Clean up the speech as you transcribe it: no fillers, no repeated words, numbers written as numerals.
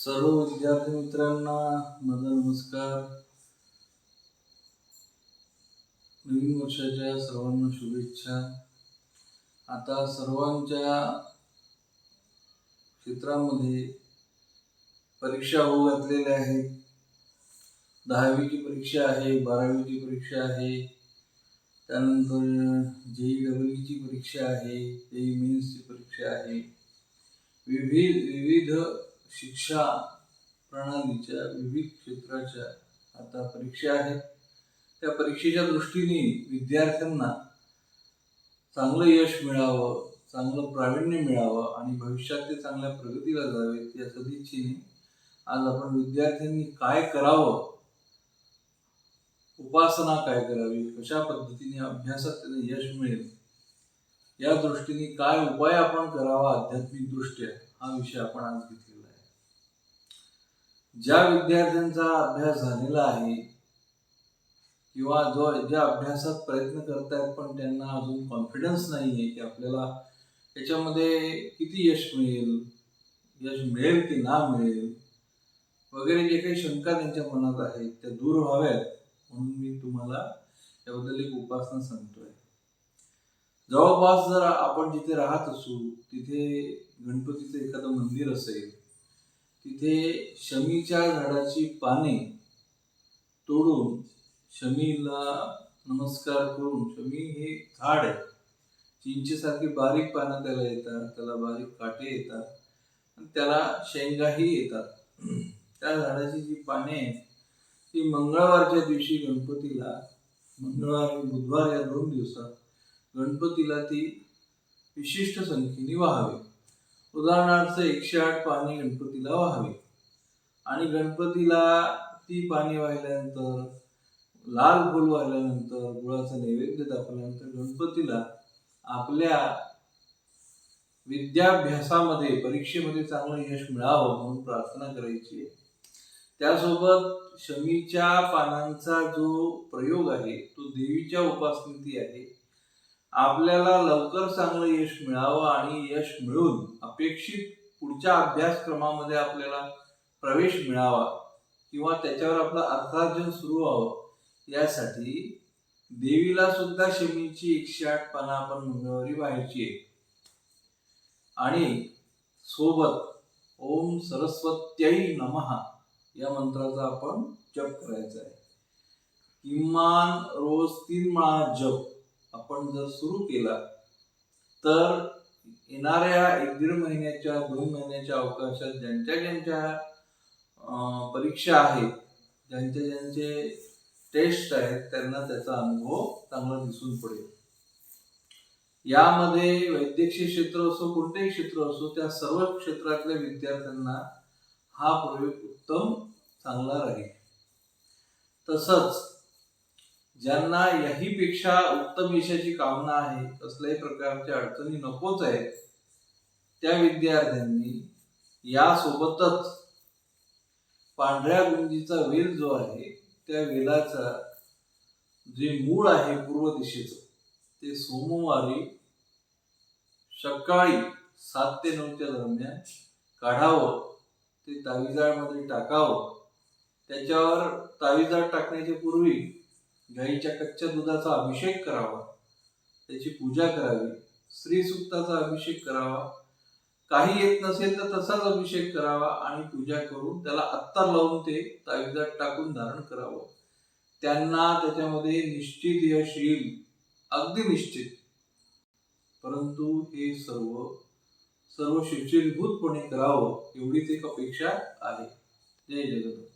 सर्व विद्यार्थी मित्रांना माझा नमस्कार. नवीन वर्षाच्या सर्वांना शुभेच्छा. आता सर्वांच्या क्षेत्रामध्ये परीक्षा होऊ घातलेल्या आहेत. 10वीची परीक्षा आहे, 12वीची परीक्षा आहे, त्यानंतर JEE परीक्षा आहे, JEE मेन्सची परीक्षा आहे. विविध शिक्षा प्रणालीच्या विविध क्षेत्राच्या आता परीक्षा आहेत. त्या परीक्षेच्या दृष्टीने विद्यार्थ्यांना चांगलं यश मिळावं, चांगलं प्रावीण्य मिळावं आणि भविष्यात ते चांगल्या प्रगतीला जावेत या सदिच्छेने आज आपण विद्यार्थ्यांनी काय करावं, उपासना काय करावी, कशा पद्धतीने अभ्यासात त्यांना यश मिळेल या दृष्टीने काय उपाय आपण करावा आध्यात्मिक दृष्ट्या हा विषय आपण आज घेतलेला आहे. ज्या विद्यार्थ्यांचा अभ्यास झालेला आहे किंवा ज्या अभ्यासात प्रयत्न करतायत पण त्यांना अजून कॉन्फिडन्स नाही आहे की आपल्याला याच्यामध्ये किती यश मिळेल की ना मिळेल वगैरे जे काही शंका त्यांच्या मनात आहेत त्या दूर व्हाव्यात म्हणून मी तुम्हाला याबद्दल एक उपासना सांगतोय. जवळपास जर आपण जिथे राहत असू तिथे गणपतीचं एखादं मंदिर असेल, तिथे शमीच्या झाडाची पाने तोडून शमीला नमस्कार करून, शमी हे झाड आहे, चिंचेसारखी बारीक पानं त्याला येतात, त्याला बारीक काटे येतात आणि त्याला शेंगाही येतात. त्या झाडाची जी पाने आहेत ती मंगळवारच्या दिवशी गणपतीला, मंगळवार आणि बुधवार या 2 दिवसात गणपतीला ती विशिष्ट संख्येने व्हावी. उदाहरणार्थ 108 पाने गणपतीला व्हावी आणि गणपतीला ती पाने वाहिल्यानंतर, लाल फूल वाहिल्यानंतर, गुळाचा नैवेद्य दाखवल्यानंतर गणपतीला आपल्या विद्याभ्यासामध्ये, परीक्षेमध्ये चांगलं यश मिळावं म्हणून प्रार्थना करायची. त्यासोबत शमीच्या पानांचा जो प्रयोग आहे तो देवीच्या उपासनेची आहे. आपल्याला लवकर चांगलं यश मिळावं आणि यश मिळून अपेक्षित पुढच्या अभ्यासक्रमामध्ये आपल्याला प्रवेश मिळावा किंवा त्याच्यावर आपलं अर्थार्जन सुरू व्हावं यासाठी देवीला सुद्धा शमीची 108 पानं आपण मंगळवारी व्हायची आहे आणि सोबत ओम सरस्वत्यै नमः या मंत्राचा आपण जप करायचा आहे. किमान रोज 3 वेळा जप आपण जर सुरू केला तर येणाऱ्या 1-1.5 महिन्याच्या, 2 महिन्याच्या अवकाशात ज्यांच्या परीक्षा आहेत, ज्यांचे टेस्ट आहेत, त्यांना त्याचा अनुभव चांगला दिसून पडेल. यामध्ये वैद्यकीय क्षेत्र असो, कोणतेही क्षेत्र असो, त्या सर्व क्षेत्रातल्या विद्यार्थ्यांना हा प्रयोग उत्तम चांगला राहील. तसंच ज्यांना याहीपेक्षा उत्तम यशाची कामना आहे, कसल्याही प्रकारच्या अडचणी नकोच आहेत, त्या विद्यार्थ्यांनी यासोबतच पांढऱ्या गुंजीचा वेल जो आहे त्या वेलाचा जे मूळ आहे पूर्व दिशेचं ते सोमवारी सकाळी 7 ते 9च्या दरम्यान काढावं, ते ताविजामध्ये टाकावं. त्याच्यावर ताविजात टाकण्याच्या पूर्वी गाईच्या कच्च्या दुधाचा अभिषेक करावा, त्याची पूजा करावी, श्रीसूक्ताचा अभिषेक करावा, काही येत नसेल तर तसाच अभिषेक करावा आणि पूजा करून त्याला अत्तर लावून ते ताविजात टाकून धारण करावं. त्यांना त्याच्यामध्ये निश्चित यश येईल, अगदी निश्चित. परंतु हे सर्व शुचिर्भूतपणे करावं एवढीच एक अपेक्षा आहे. जय जगन्नाथ.